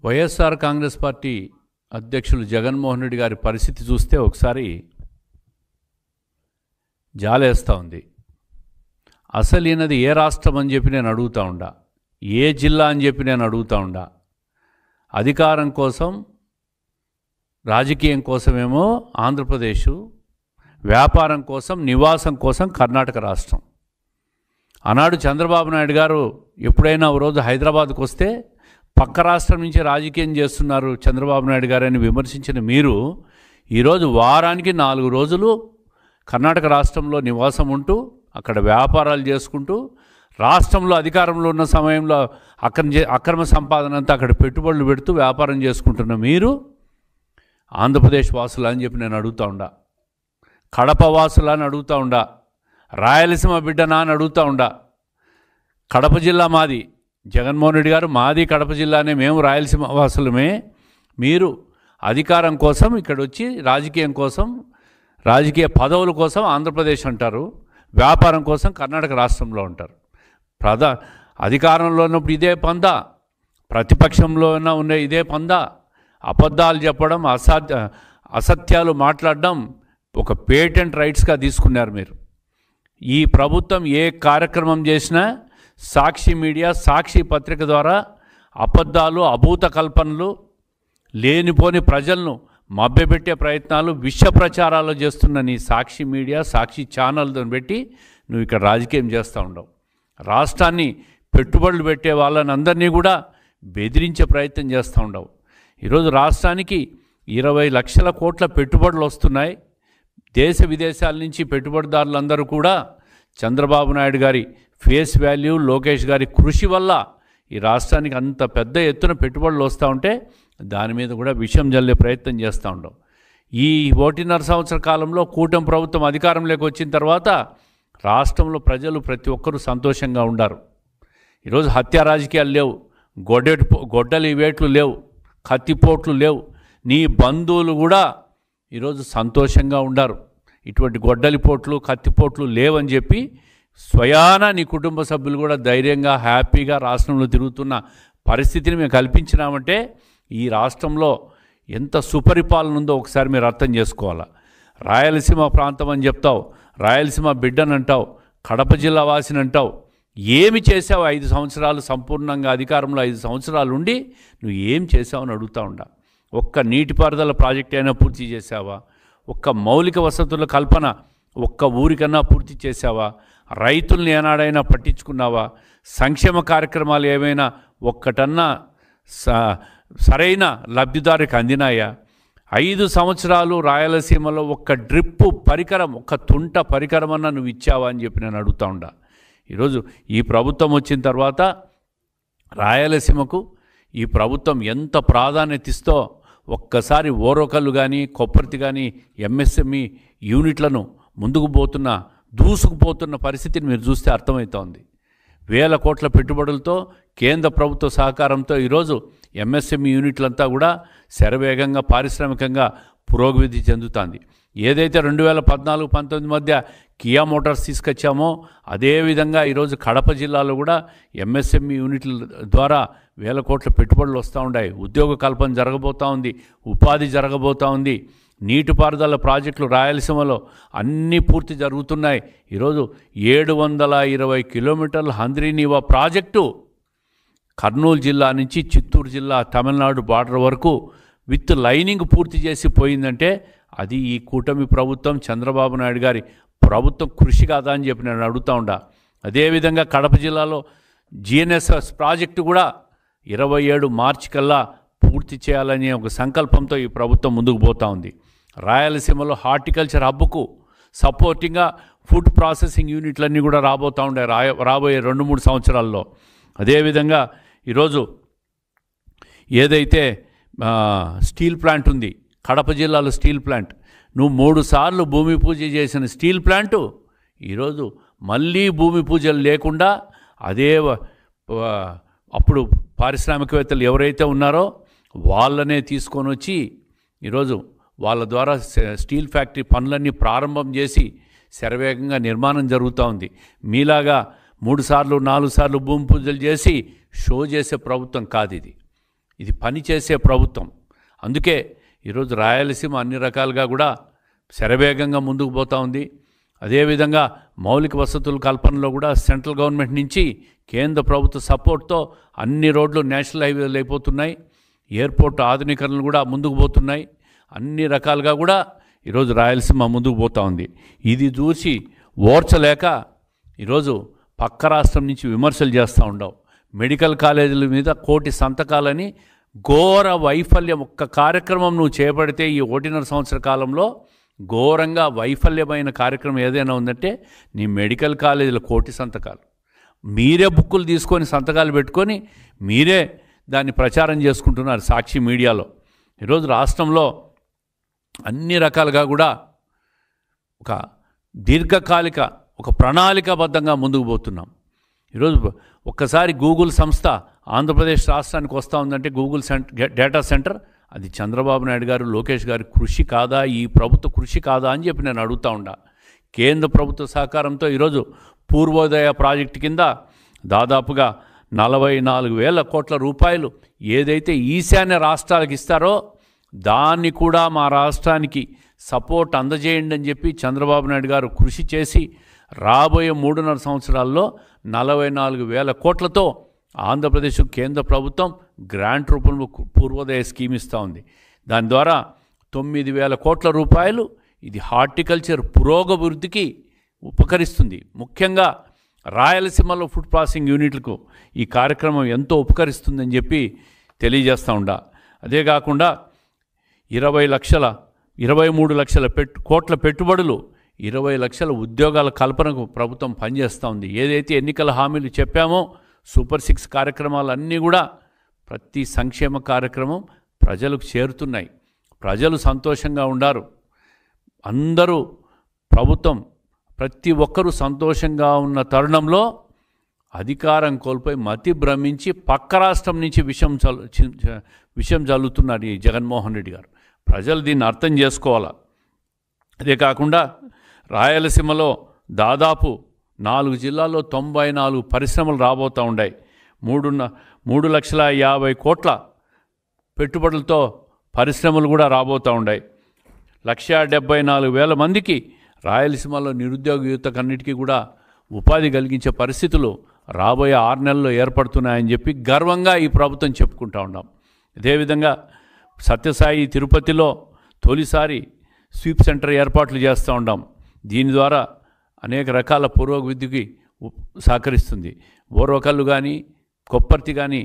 YSR Congress party అధ్యక్షులు జగన్మోహన్ రెడ్డి గారి పరిస్థితి చూస్తే ఒకసారి జాలేస్తూ ఉంది. అసలు ఈయనది ఏ రాష్ట్రం అని చెప్పి నేను అడుగుతూ ఉండా, ఏ జిల్లా అని చెప్పి నేను అడుగుతూ ఉండా. అధికారం కోసం, రాజకీయం కోసమేమో ఆంధ్రప్రదేశ్, వ్యాపారం కోసం, నివాసం కోసం కర్ణాటక రాష్ట్రం. ఆనాడు చంద్రబాబు నాయుడు గారు ఎప్పుడైనా ఓ రోజు హైదరాబాద్కు వస్తే పక్క రాష్ట్రం నుంచి రాజకీయం చేస్తున్నారు చంద్రబాబు నాయుడు గారని విమర్శించిన మీరు ఈరోజు వారానికి 4 రోజులు కర్ణాటక రాష్ట్రంలో నివాసం ఉంటూ అక్కడ వ్యాపారాలు చేసుకుంటూ రాష్ట్రంలో అధికారంలో ఉన్న సమయంలో అక్రమ సంపాదన అంతా అక్కడ పెట్టుబడులు పెడుతూ వ్యాపారం చేసుకుంటున్న మీరు ఆంధ్రప్రదేశ్ వాసులా అని చెప్పి నేను అడుగుతూ ఉండా, కడప వాసులా అని అడుగుతూ ఉండా, రాయలసీమ బిడ్డనా అని అడుగుతూ ఉండా. కడప జిల్లా మాది, జగన్మోహన్ రెడ్డి గారు మాది కడప జిల్లానే, మేము రాయలసీమ వాసులమే. మీరు అధికారం కోసం ఇక్కడ వచ్చి రాజకీయం కోసం, రాజకీయ పదవుల కోసం ఆంధ్రప్రదేశ్ అంటారు, వ్యాపారం కోసం కర్ణాటక రాష్ట్రంలో ఉంటారు. అధికారంలో ఉన్నప్పుడు ఇదే పందా, ప్రతిపక్షంలో ఉన్న ఇదే పందా. అబద్ధాలు చెప్పడం, అసత్యాలు మాట్లాడడం ఒక పేటెంట్ రైట్స్గా తీసుకున్నారు మీరు. ఈ ప్రభుత్వం ఏ కార్యక్రమం చేసినా సాక్షి మీడియా, సాక్షి పత్రిక ద్వారా అబద్ధాలు, అభూత కల్పనలు, లేనిపోని ప్రజలను మభ్యపెట్టే ప్రయత్నాలు, విష ప్రచారాలు చేస్తున్న నీ సాక్షి మీడియా, సాక్షి ఛానల్తో పెట్టి నువ్వు ఇక్కడ రాజకీయం చేస్తూ ఉండవు. రాష్ట్రాన్ని పెట్టుబడులు పెట్టే వాళ్ళని అందరినీ కూడా బెదిరించే ప్రయత్నం చేస్తూ ఉండవు. ఈరోజు రాష్ట్రానికి 20 లక్షల కోట్ల పెట్టుబడులు వస్తున్నాయి. దేశ విదేశాల నుంచి పెట్టుబడిదారులందరూ కూడా చంద్రబాబు నాయుడు గారి ఫేస్ వాల్యూ, లోకేష్ గారి కృషి వల్ల ఈ రాష్ట్రానికి అంత పెద్ద ఎత్తున పెట్టుబడులు వస్తూ ఉంటే దాని మీద కూడా విషం జల్లే ప్రయత్నం చేస్తూ ఉండవు. ఈ 1.5 సంవత్సర కాలంలో కూటమి ప్రభుత్వం అధికారంలోకి వచ్చిన తర్వాత రాష్ట్రంలో ప్రజలు ప్రతి ఒక్కరూ సంతోషంగా ఉండారు. ఈరోజు హత్య రాజకీయాలు లేవు, గొడ్డలి వేట్లు లేవు, కత్తిపోట్లు లేవు. నీ బంధువులు కూడా ఈరోజు సంతోషంగా ఉండారు. ఇటువంటి గొడ్డలిపోట్లు, కత్తిపోట్లు లేవని చెప్పి స్వయాన నీ కుటుంబ సభ్యులు కూడా ధైర్యంగా, హ్యాపీగా రాష్ట్రంలో తిరుగుతున్న పరిస్థితిని మేము కల్పించినామంటే ఈ రాష్ట్రంలో ఎంత సుపరిపాలన ఉందో ఒకసారి మీరు అర్థం చేసుకోవాలా. రాయలసీమ ప్రాంతం అని చెప్తావు, రాయలసీమ బిడ్డని అంటావు, కడప జిల్లా వాసిని అంటావు. ఏమి చేసావు 5 సంవత్సరాలు సంపూర్ణంగా అధికారంలో 5 సంవత్సరాలు ఉండి నువ్వు ఏం చేసావు అని అడుగుతూ ఉండా. ఒక్క నీటిపారుదల ప్రాజెక్ట్ అయినా పూర్తి చేసావా? ఒక్క మౌలిక వసతుల కల్పన ఒక్క ఊరికన్నా పూర్తి చేసావా? రైతుల్ని ఏనాడైనా పట్టించుకున్నావా? సంక్షేమ కార్యక్రమాలు ఏమైనా ఒక్కటన్నా సరైన లబ్ధిదారికి అందినాయా? 5 సంవత్సరాలు రాయలసీమలో ఒక్క డ్రిప్పు పరికరం, ఒక్క తుంట పరికరం అన్నా నువ్వు ఇచ్చావా అని చెప్పి నేను అడుగుతూ ఉండా. ఈరోజు ఈ ప్రభుత్వం వచ్చిన తర్వాత రాయలసీమకు ఈ ప్రభుత్వం ఎంత ప్రాధాన్యత ఇస్తో ఒక్కసారి ఓరోకల్లు కానీ, కొప్పర్తి కానీ, ఎంఎస్ఎంఈ యూనిట్లను దూసుకుపోతున్న పరిస్థితిని మీరు చూస్తే అర్థమవుతోంది. వేల కోట్ల పెట్టుబడులతో, కేంద్ర ప్రభుత్వ సహకారంతో ఈరోజు ఎంఎస్ఎంఈ యూనిట్లంతా కూడా శరవేగంగా పారిశ్రామికంగా పురోగతి చెందుతుంది. ఏదైతే 2014-19 మధ్య కియా మోటార్స్ తీసుకొచ్చామో అదేవిధంగా ఈరోజు కడప జిల్లాలో కూడా ఎంఎస్ఎంఈ యూనిట్ల ద్వారా వేల కోట్ల పెట్టుబడులు వస్తూ ఉన్నాయి. ఉద్యోగ కల్పన జరగబోతూ ఉంది, ఉపాధి జరగబోతూ ఉంది. నీటిపారుదల ప్రాజెక్టులు రాయలసీమలో అన్నీ పూర్తి జరుగుతున్నాయి. ఈరోజు 720 కిలోమీటర్ల హంద్రీనీవా ప్రాజెక్టు కర్నూలు జిల్లా నుంచి చిత్తూరు జిల్లా, తమిళనాడు బార్డర్ వరకు విత్ లైనింగ్ పూర్తి చేసి పోయిందంటే అది ఈ కూటమి ప్రభుత్వం, చంద్రబాబు నాయుడు గారి ప్రభుత్వం కృషి కాదా అని చెప్పి నేను అడుగుతూ ఉండా. అదేవిధంగా కడప జిల్లాలో జిఎన్ఎస్ఎస్ ప్రాజెక్టు కూడా 27 మార్చి కల్లా పూర్తి చేయాలనే ఒక సంకల్పంతో ఈ ప్రభుత్వం ముందుకు పోతూ ఉంది. రాయలసీమలో హార్టికల్చర్ హబ్బుకు సపోర్టింగ్గా ఫుడ్ ప్రాసెసింగ్ యూనిట్లన్నీ కూడా రాబోతూ ఉండే రాబోయే 2-3 సంవత్సరాల్లో. అదేవిధంగా ఈరోజు ఏదైతే స్టీల్ ప్లాంట్ ఉంది, కడప జిల్లాలో స్టీల్ ప్లాంట్, నువ్వు 3 సార్లు భూమి పూజ చేసిన స్టీల్ ప్లాంటు ఈరోజు మళ్ళీ భూమి పూజలు లేకుండా అదే అప్పుడు పారిశ్రామికవేత్తలు ఎవరైతే ఉన్నారో వాళ్ళనే తీసుకొని వచ్చి ఈరోజు వాళ్ళ ద్వారా స్టీల్ ఫ్యాక్టరీ పనులన్నీ ప్రారంభం చేసి శరవేగంగా నిర్మాణం జరుగుతూ ఉంది. మీలాగా 3 సార్లు 4 సార్లు భూమి పూజలు చేసి షో చేసే ప్రభుత్వం కాదు ఇది. ఇది పనిచేసే ప్రభుత్వం. అందుకే ఈరోజు రాయలసీమ అన్ని రకాలుగా కూడా శరవేగంగా ముందుకు పోతూ ఉంది. అదేవిధంగా మౌలిక వసతుల కల్పనలో కూడా సెంట్రల్ గవర్నమెంట్ నుంచి కేంద్ర ప్రభుత్వ సపోర్ట్తో అన్ని రోడ్లు నేషనల్ హైవేలు అయిపోతున్నాయి. ఎయిర్పోర్ట్ ఆధునీకరణలు కూడా ముందుకు పోతున్నాయి. అన్ని రకాలుగా కూడా ఈరోజు రాయలసీమ ముందుకు పోతూ ఉంది. ఇది చూసి ఓర్చలేక ఈరోజు పక్క రాష్ట్రం నుంచి విమర్శలు చేస్తూ ఉండవు. మెడికల్ కాలేజీల మీద 1 కోటి సంతకాలని ఘోర వైఫల్యం. ఒక్క కార్యక్రమం నువ్వు చేపడితే ఈ 1.5 సంవత్సర కాలంలో ఘోరంగా వైఫల్యమైన కార్యక్రమం ఏదైనా ఉందంటే నీ మెడికల్ కాలేజీలో 1 కోటి సంతకాలు. మీరే బుక్కులు తీసుకొని సంతకాలు పెట్టుకొని మీరే దాన్ని ప్రచారం చేసుకుంటున్నారు సాక్షి మీడియాలో. ఈరోజు రాష్ట్రంలో అన్ని రకాలుగా కూడా ఒక దీర్ఘకాలిక ఒక ప్రణాళికాబద్ధంగా ముందుకు పోతున్నాం. ఈరోజు ఒక్కసారి గూగుల్ సంస్థ ఆంధ్రప్రదేశ్ రాష్ట్రానికి వస్తూ ఉందంటే గూగుల్ డేటా సెంటర్ అది చంద్రబాబు నాయుడు గారు లోకేష్ గారి కృషి కాదా, ఈ ప్రభుత్వ కృషి కాదా అని చెప్పి నేను అడుగుతూ ఉండా. కేంద్ర ప్రభుత్వ సహకారంతో ఈరోజు పూర్వోదయ ప్రాజెక్టు కింద దాదాపుగా 44,000 కోట్ల రూపాయలు ఏదైతే ఈశాన్య రాష్ట్రాలకు ఇస్తారో దాన్ని కూడా మా రాష్ట్రానికి సపోర్ట్ అందజేయండి అని చెప్పి చంద్రబాబు నాయుడు గారు కృషి చేసి రాబోయే 3.5 సంవత్సరాల్లో 44,000 కోట్లతో ఆంధ్రప్రదేశ్ కేంద్ర ప్రభుత్వం గ్రాంట్ రూపంలో పూర్వోదయ స్కీమ్ ఇస్తూ ఉంది. దాని ద్వారా 9,000 కోట్ల రూపాయలు ఇది హార్టికల్చర్ పురోగభివృద్ధికి ఉపకరిస్తుంది. ముఖ్యంగా రాయలసీమలో ఫుడ్ ప్రాసెసింగ్ యూనిట్లకు ఈ కార్యక్రమం ఎంతో ఉపకరిస్తుందని చెప్పి తెలియజేస్తూ ఉండా. అదే కాకుండా 23 లక్షల కోట్ల పెట్టుబడులు, 20 లక్షల ఉద్యోగాల కల్పనకు ప్రభుత్వం పనిచేస్తూ ఉంది. ఏదైతే ఎన్నికల హామీలు చెప్పామో సూపర్ 6 కార్యక్రమాలన్నీ కూడా ప్రతి సంక్షేమ కార్యక్రమం ప్రజలకు చేరుతున్నాయి. ప్రజలు సంతోషంగా ఉండారు. అందరూ ప్రభుత్వం ప్రతి ఒక్కరూ సంతోషంగా ఉన్న తరుణంలో అధికారం కోల్పోయి మతి భ్రమించి పక్క రాష్ట్రం నుంచి విషం చల్లుతున్నారు ఈ జగన్మోహన్ రెడ్డి గారు. ప్రజలు దీన్ని అర్థం చేసుకోవాలా. అదే కాకుండా రాయలసీమలో దాదాపు 4 జిల్లాల్లో 94 పరిశ్రమలు రాబోతూ ఉన్నాయి. 3,50,000 కోట్ల పెట్టుబడులతో పరిశ్రమలు కూడా రాబోతూ ఉన్నాయి. 174,000 మందికి రాయలసీమలో నిరుద్యోగ యువతకన్నిటికీ కూడా ఉపాధి కలిగించే పరిస్థితులు రాబోయే 6 నెలల్లో ఏర్పడుతున్నాయని చెప్పి గర్వంగా ఈ ప్రభుత్వం చెప్పుకుంటూ ఉన్నాం. అదేవిధంగా సత్యసాయి తిరుపతిలో తొలిసారి స్వీప్ సెంటర్ ఏర్పాట్లు చేస్తూ ఉన్నాం. దీని ద్వారా అనేక రకాల పురోగతికి సహకరిస్తుంది. ఓర్వకల్లు కానీ కొప్పర్తి కానీ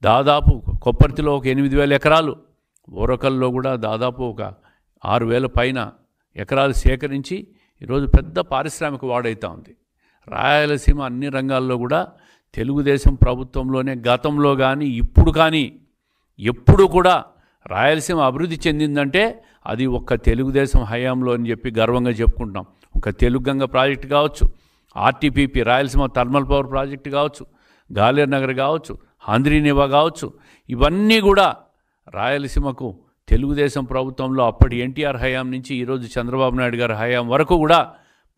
దాదాపు కొప్పర్తిలో ఒక 8,000 ఎకరాలు, ఓర్వకల్లులో కూడా దాదాపు ఒక 6,000 పైన ఎకరాలు సేకరించి ఈరోజు పెద్ద పారిశ్రామిక వాడైతూ ఉంది. రాయలసీమ అన్ని రంగాల్లో కూడా తెలుగుదేశం ప్రభుత్వంలోనే గతంలో కానీ ఇప్పుడు కానీ ఎప్పుడు కూడా రాయలసీమ అభివృద్ధి చెందిందంటే అది ఒక్క తెలుగుదేశం హయాంలో అని చెప్పి గర్వంగా చెప్పుకుంటాం. ఒక తెలుగంగ ప్రాజెక్టు కావచ్చు, RTPP Rayalaseema thermal power project కావచ్చు, గాలేరు నగర్ కావచ్చు, ఆంధ్రీనివా కావచ్చు, ఇవన్నీ కూడా రాయలసీమకు తెలుగుదేశం ప్రభుత్వంలో అప్పటి ఎన్టీఆర్ హయాం నుంచి ఈరోజు చంద్రబాబు నాయుడు గారి హయాం వరకు కూడా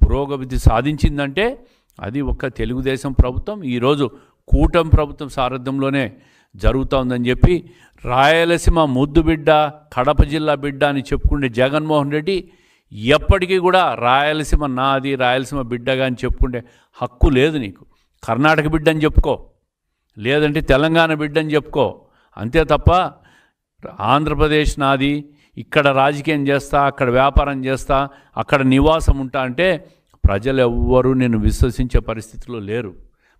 పురోగతి సాధించిందంటే అది ఒక్క తెలుగుదేశం ప్రభుత్వం. ఈరోజు కూటమి ప్రభుత్వం సారథ్యంలోనే జరుగుతోందని చెప్పి రాయలసీమ ముద్దు బిడ్డ, కడప జిల్లా బిడ్డ అని చెప్పుకునే జగన్మోహన్ రెడ్డి ఎప్పటికీ కూడా రాయలసీమ నాది, రాయలసీమ బిడ్డగా అని చెప్పుకునే హక్కు లేదు నీకు. కర్ణాటక బిడ్డ అని చెప్పుకో, లేదంటే తెలంగాణ బిడ్డ అని చెప్పుకో, అంతే తప్ప ఆంధ్రప్రదేశ్ నాది, ఇక్కడ రాజకీయం చేస్తా, అక్కడ వ్యాపారం చేస్తా, అక్కడ నివాసం ఉంటా అంటే ప్రజలు ఎవ్వరూ నేను విశ్వసించే పరిస్థితిలో లేరు.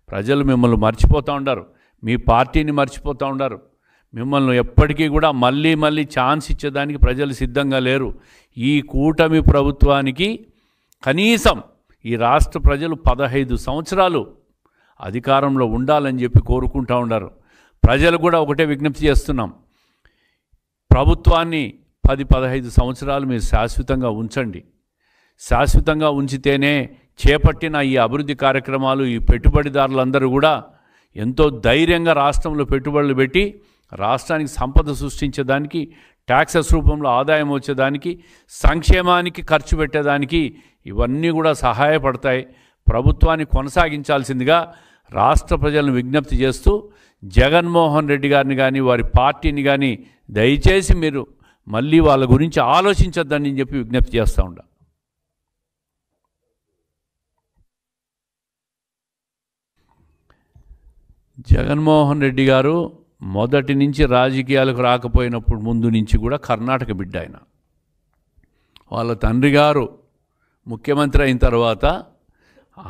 ప్రజలు మిమ్మల్ని మర్చిపోతూ ఉండారు, మీ పార్టీని మర్చిపోతూ ఉండారు. మిమ్మల్ని ఎప్పటికీ కూడా మళ్ళీ మళ్ళీ ఛాన్స్ ఇచ్చేదానికి ప్రజలు సిద్ధంగా లేరు. ఈ కూటమి ప్రభుత్వానికి కనీసం ఈ రాష్ట్ర ప్రజలు 15 సంవత్సరాలు అధికారంలో ఉండాలని చెప్పి కోరుకుంటూ ఉన్నారు. ప్రజలు కూడా ఒకటే విజ్ఞప్తి చేస్తున్నాం, ప్రభుత్వాన్ని 10-15 సంవత్సరాలు మీరు శాశ్వతంగా ఉంచండి. శాశ్వతంగా ఉంచితేనే చేపట్టిన ఈ అభివృద్ధి కార్యక్రమాలు ఈ పెట్టుబడిదారులందరూ కూడా ఎంతో ధైర్యంగా రాష్ట్రంలో పెట్టుబడులు పెట్టి రాష్ట్రానికి సంపద సృష్టించేదానికి, ట్యాక్సెస్ రూపంలో ఆదాయం వచ్చేదానికి, సంక్షేమానికి ఖర్చు పెట్టేదానికి ఇవన్నీ కూడా సహాయపడతాయి. ప్రభుత్వాన్ని కొనసాగించాల్సిందిగా రాష్ట్ర ప్రజలను విజ్ఞప్తి చేస్తూ జగన్మోహన్ రెడ్డి గారిని కానీ వారి పార్టీని కానీ దయచేసి మీరు మళ్ళీ వాళ్ళ గురించి ఆలోచించొద్దని చెప్పి విజ్ఞప్తి చేస్తూ ఉండా. జగన్మోహన్ రెడ్డి గారు మొదటి నుంచి రాజకీయాలకు రాకపోయినప్పుడు ముందు నుంచి కూడా కర్ణాటక బిడ్డ ఆయన. వాళ్ళ తండ్రి గారు ముఖ్యమంత్రి అయిన తర్వాత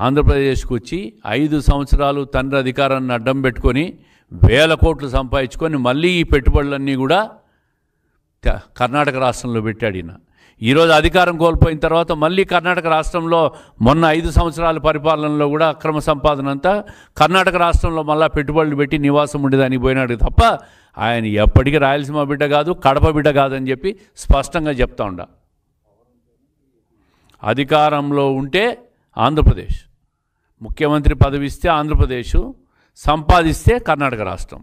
ఆంధ్రప్రదేశ్కి వచ్చి 5 సంవత్సరాలు తండ్రి అధికారాన్ని అడ్డం పెట్టుకొని వేల కోట్లు సంపాదించుకొని మళ్ళీ ఈ పెట్టుబడులన్నీ కూడా కర్ణాటక రాష్ట్రంలో పెట్టాడు ఈయన. ఈరోజు అధికారం కోల్పోయిన తర్వాత మళ్ళీ కర్ణాటక రాష్ట్రంలో మొన్న 5 సంవత్సరాల పరిపాలనలో కూడా అక్రమ సంపాదన అంతా కర్ణాటక రాష్ట్రంలో మళ్ళీ పెట్టుబడులు పెట్టి నివాసం ఉండేదానికి పోయినాడు తప్ప ఆయన ఎప్పటికీ రాయలసీమ బిడ్డ కాదు, కడప బిడ్డ కాదని చెప్పి స్పష్టంగా చెప్తా ఉండ. అధికారంలో ఉంటే ఆంధ్రప్రదేశ్, ముఖ్యమంత్రి పదవి ఇస్తే ఆంధ్రప్రదేశ్, సంపాదిస్తే కర్ణాటక రాష్ట్రం.